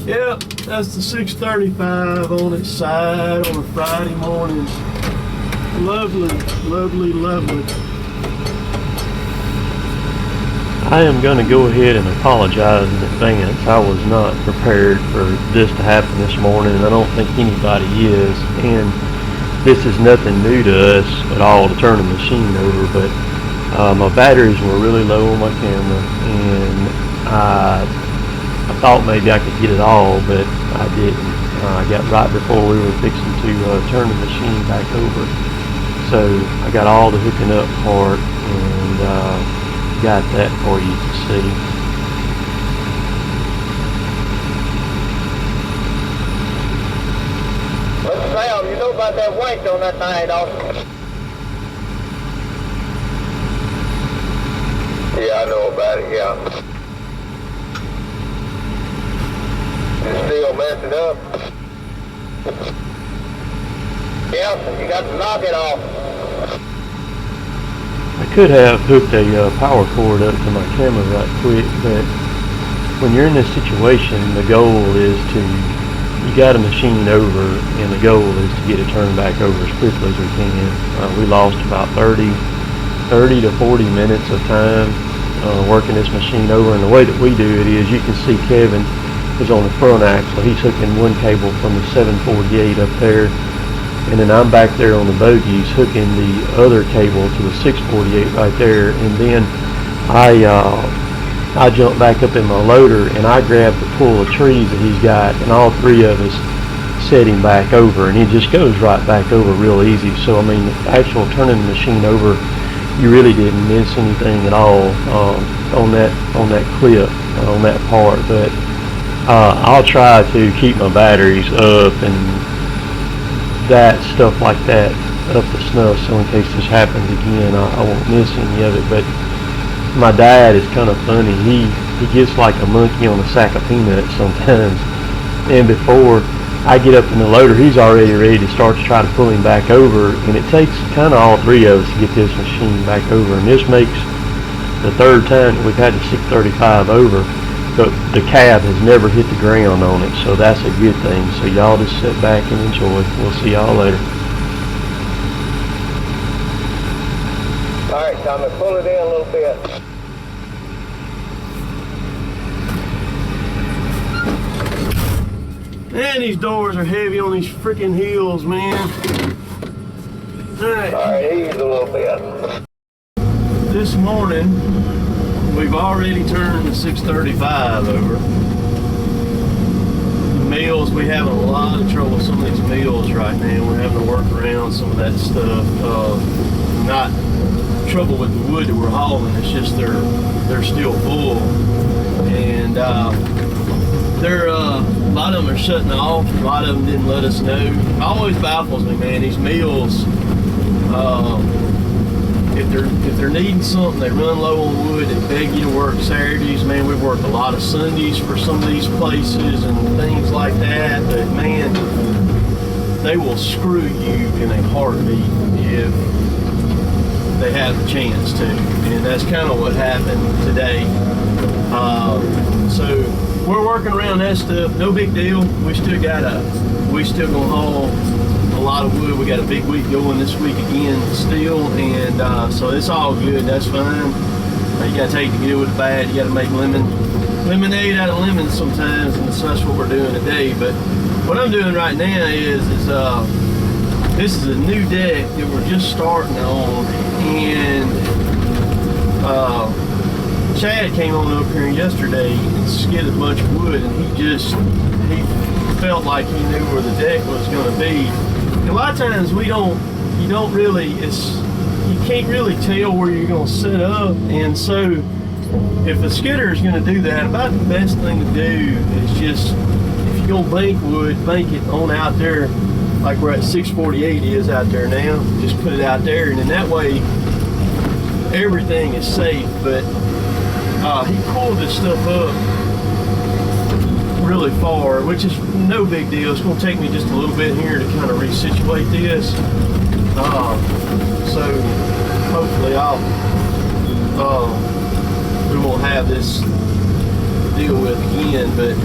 Yep, that's the 635 on its side on a Friday morning. Lovely, lovely, lovely. I am going to go ahead and apologize in advance. I was not prepared for this to happen this morning, and I don't think anybody is. And this is nothing new to us at all to turn the machine over, but my batteries were really low on my camera, and I thought maybe I could get it all, but I didn't. I got right before we were fixing to turn the machine back over. So I got all the hooking up part and got that for you to see. What's Sam, you know about that weight on that thing, don't you? Yeah, I know about it, yeah. You still messing up? Yeah, you got to knock it off. I could have hooked a power cord up to my camera right quick, but when you're in this situation, the goal is you got a machine over, and the goal is to get it turned back over as quickly as we can. We lost about 30 to 40 minutes of time working this machine over, and the way that we do it is, you can see Kevin is on the front axle. He's hooking one cable from the 748 up there, and then I'm back there on the bogies hooking the other cable to the 648 right there, and then I jump back up in my loader and I grab the pull of trees that he's got, and all three of us set him back over, and it just goes right back over real easy. So I mean, the actual turning the machine over, you really didn't miss anything at all on that clip, on that part. But I'll try to keep my batteries up and that stuff like that up to snuff, so in case this happens again, I won't miss any of it. But my dad is kind of funny. He gets like a monkey on a sack of peanuts sometimes, and before I get up in the loader, he's already ready to start to try to pull him back over, and it takes kind of all three of us to get this machine back over, and this makes the third time that we've had the 635 over. But the cab has never hit the ground on it, so that's a good thing. So y'all just sit back and enjoy. We'll see y'all later. All right, Tommy, pull it in a little bit. Man, these doors are heavy on these freaking heels, man. All right, ease a little bit. This morning, we've already turned the 635 over. The meals, we're having a lot of trouble with some of these meals right now. We're having to work around some of that stuff. Not trouble with the wood that we're hauling, it's just they're still full. And a lot of them are shutting off. A lot of them didn't let us know. It always baffles me, man. These meals, if they're needing something, they run low on wood, they beg you to work Saturdays. Man, we've worked a lot of Sundays for some of these places and things like that, but man, they will screw you in a heartbeat if they have the chance to, and that's kind of what happened today. So we're working around that stuff. No big deal. We still gonna haul a lot of wood. We got a big week going this week again still, and so it's all good. That's fine. You gotta take the good with the bad. You gotta make lemonade out of lemons sometimes, and so that's what we're doing today. But what I'm doing right now is this is a new deck that we're just starting on, and Chad came on up here yesterday and skidded a bunch of wood, and he felt like he knew where the deck was going to be. And a lot of times you can't really tell where you're going to set up, and so if a skidder is going to do that, about the best thing to do is just, if you're going to bank wood, bank it on out there, like where that 648 is out there now. Just put it out there, and in that way everything is safe. But he pulled this stuff up really far, which is no big deal. It's going to take me just a little bit here to kind of resituate this. So hopefully we won't have this to deal with again. But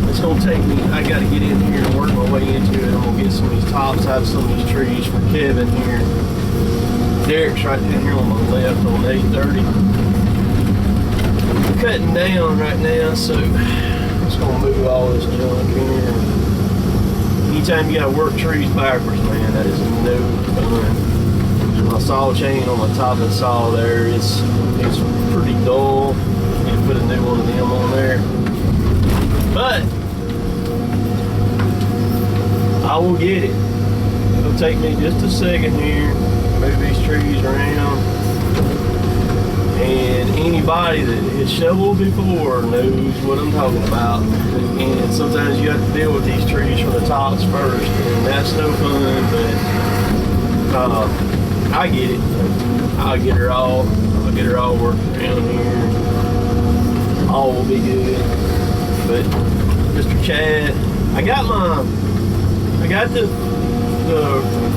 it's gonna take me, I gotta get in here and work my way into it. I'm gonna get some of these tops out of some of these trees for Kevin here. Derek's right down here on my left on 830. Cutting down right now, so I'm just gonna move all this junk here. Anytime you gotta work trees backwards, man, that is no fun. My saw chain on the top of the saw there, it's pretty dull. Need to put a new one of them on there. But I will get it. It'll take me just a second here, move these trees around. And anybody that has shoveled before knows what I'm talking about. And sometimes you have to deal with these trees from the tops first, and that's no fun, but I get it. I'll get her all worked around here. All will be good. But Mr. Chad, I got the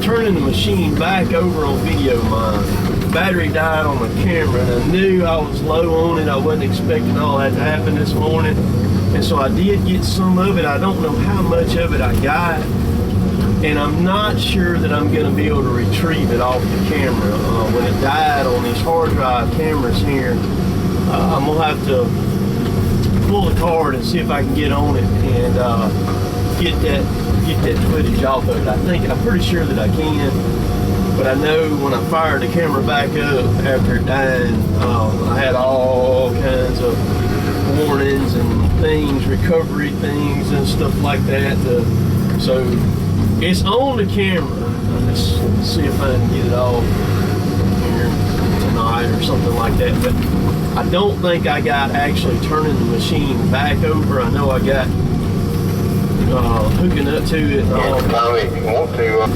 turning the machine back over on video. My battery died on the camera, and I knew I was low on it. I wasn't expecting all that to happen this morning, and so I did get some of it. I don't know how much of it I got, and I'm not sure that I'm going to be able to retrieve it off the camera. When it died on these hard drive cameras here, I'm going to have to pull the card and see if I can get on it and get that footage off of it. I'm pretty sure that I can, but I know when I fired the camera back up after it died, I had all kinds of warnings and things, recovery things and stuff like that. So it's on the camera. I'll just see if I can get it off here tonight or something like that. But I don't think I got actually turning the machine back over. I know I got hooking up to it. Tommy, if you want to.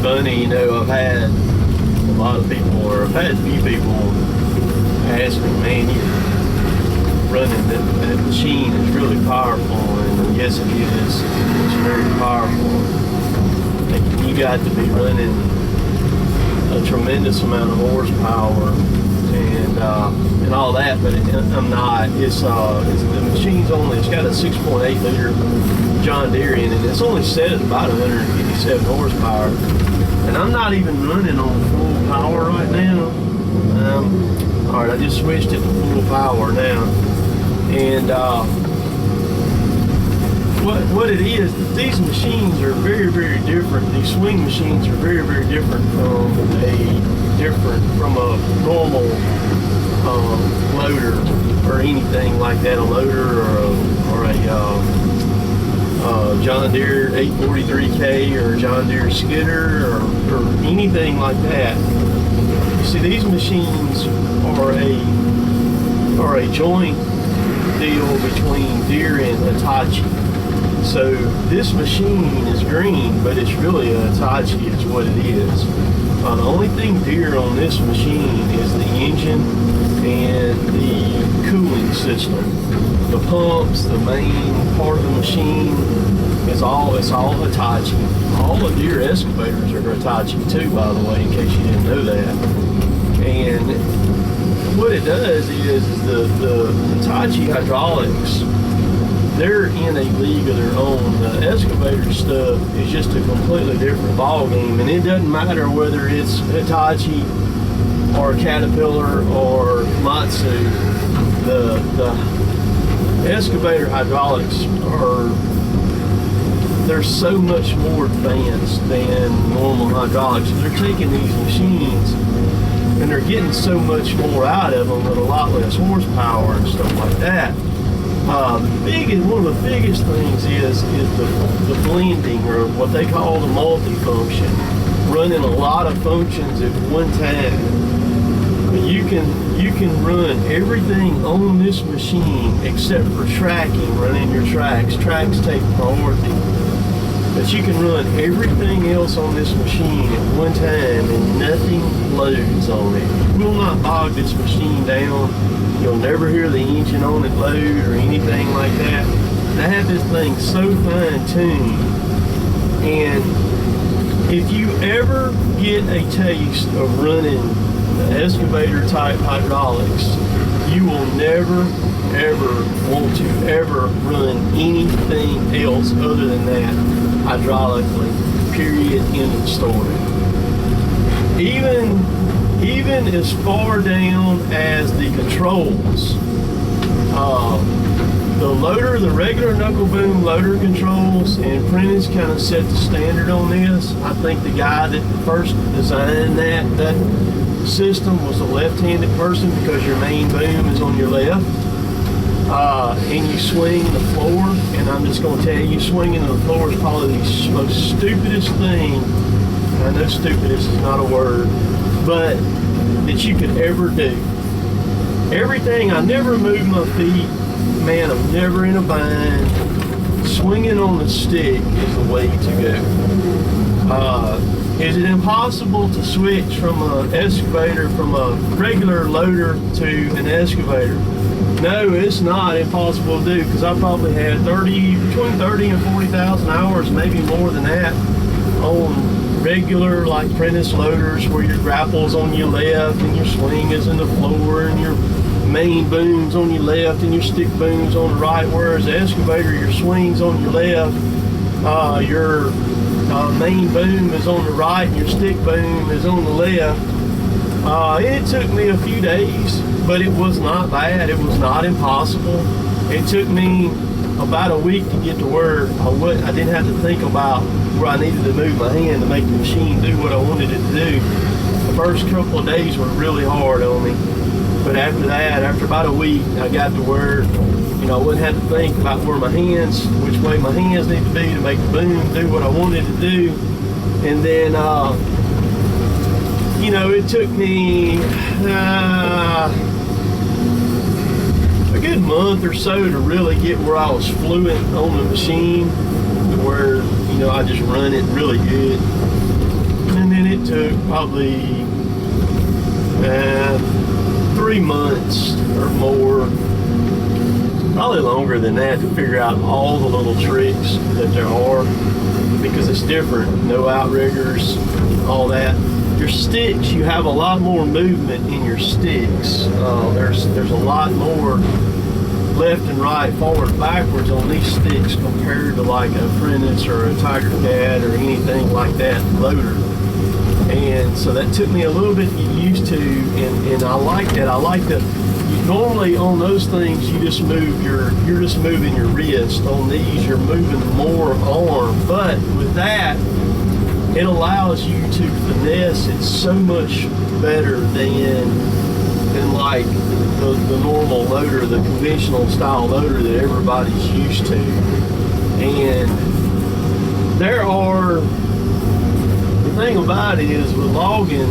Funny, you know, I've had a lot of people, or I've had a few people ask me, man, you're running that machine is really powerful, and yes it is. It's very powerful. And you got to be running a tremendous amount of horsepower and all that, but I'm not. It's the machine's only, it's got a 6.8 liter John Deere in it. It's only set at about 157 horsepower. And I'm not even running on full power right now. All right, I just switched it to full power now. And what it is, these machines are very, very different. These swing machines are very, very different from a normal loader or anything like that. A loader or a John Deere 843K or John Deere skidder or anything like that. You see, these machines are a joint deal between Deere and Hitachi. So this machine is green, but it's really a Hitachi is what it is. The only thing Deere on this machine is the engine and the cooling system. The pumps, the main part of the machine, it's all Hitachi. All the Deere excavators are Hitachi too, by the way, in case you didn't know that. And what it does is the Hitachi hydraulics, they're in a league of their own. The excavator stuff is just a completely different ball game, and it doesn't matter whether it's Hitachi or Caterpillar or Matsu. The excavator hydraulics they're so much more advanced than normal hydraulics. They're taking these machines and they're getting so much more out of them with a lot less horsepower and stuff like that. One of the biggest things is the blending, or what they call the multifunction, running a lot of functions at one time. You can run everything on this machine except for tracking, running your tracks. Tracks take priority. But you can run everything else on this machine at one time and nothing loads on it. It will not bog this machine down. You'll never hear the engine on it load or anything like that. And I have this thing so fine-tuned. And if you ever get a taste of running the excavator type hydraulics, you will never ever want to ever run anything else other than that hydraulically, period, end of story. Even as far down as the controls, the loader, the regular knuckle boom loader controls, and Prentice kind of set the standard on this. I think the guy that first designed that system was a left-handed person, because your main boom is on your left, and you swing the floor, and I'm just going to tell you, swinging the floor is probably the most stupidest thing, I know stupidest is not a word, but that you could ever do. Everything, I never move my feet, man, I'm never in a bind. Swinging on the stick is the way to go. Is it impossible to switch from an excavator, from a regular loader to an excavator? No, it's not impossible to do, because I probably had between 30 and 40,000 hours, maybe more than that, on regular like Prentice loaders, where your grapple's on your left and your swing is in the floor and your main boom's on your left and your stick boom's on the right, whereas the excavator, your swing's on your left, your main boom is on the right and your stick boom is on the left. It took me a few days, but it was not bad. It was not impossible. It took me about a week to get to where I didn't have to think about where I needed to move my hand to make the machine do what I wanted it to do. The first couple of days were really hard on me, but after that, after about a week, I got to where, I wouldn't have to think about which way my hands need to be to make the boom do what I wanted to do. And then, it took me a good month or so to really get where I was fluent on the machine, to where, I just run it really good. And then it took probably 3 months or more, probably longer than that, to figure out all the little tricks that there are, because it's different. No outriggers, all that. Your sticks, you have a lot more movement in your sticks. There's a lot more left and right, forward, backwards on these sticks compared to like a Prentice or a Tigercat or anything like that loader. And so that took me a little bit to get used to, and I like that. I like that. Normally on those things, you're just moving your wrist. On these, you're moving more arm. But with that, it allows you to finesse it so much better than like the normal loader, the conventional style loader that everybody's used to. And the thing about it is, with logging,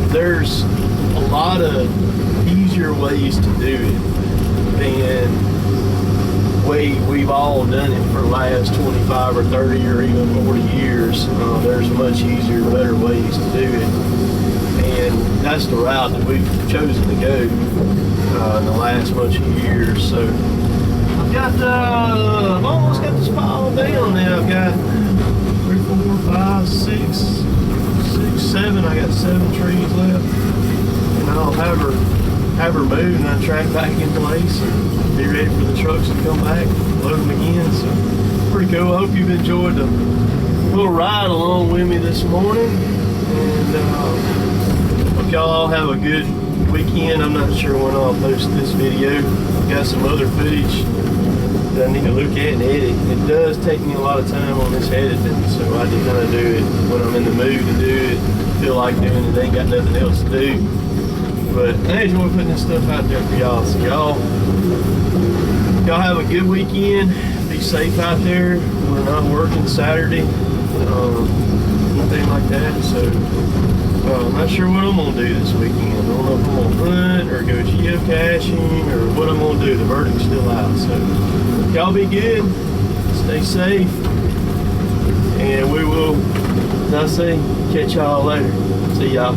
there's a lot of easier ways to do it than we've all done it for the last 25 or 30 or even 40 years. There's much easier, better ways to do it. And that's the route that we've chosen to go in the last bunch of years. So I've almost got this pile down now. I've got 3, 4, 5, 6, 7. I got 7 trees left. And I'll have her move and I track back in place and be ready for the trucks to come back, load them again. So pretty cool. I hope you've enjoyed the little ride along with me this morning. And hope y'all all have a good weekend. I'm not sure when I'll post this video. I've got some other footage that I need to look at and edit. It does take me a lot of time on this editing, so I do kind of do it when I'm in the mood to do it, feel like doing it, ain't got nothing else to do. But I enjoy putting this stuff out there for y'all. So y'all have a good weekend. Be safe out there. We're not working Saturday. anything like that. So I'm not sure what I'm gonna do this weekend. I don't know if I'm gonna hunt or go geocaching or what I'm gonna do. The verdict's still out. So y'all be good, stay safe, and we will, as I say, catch y'all later. See y'all.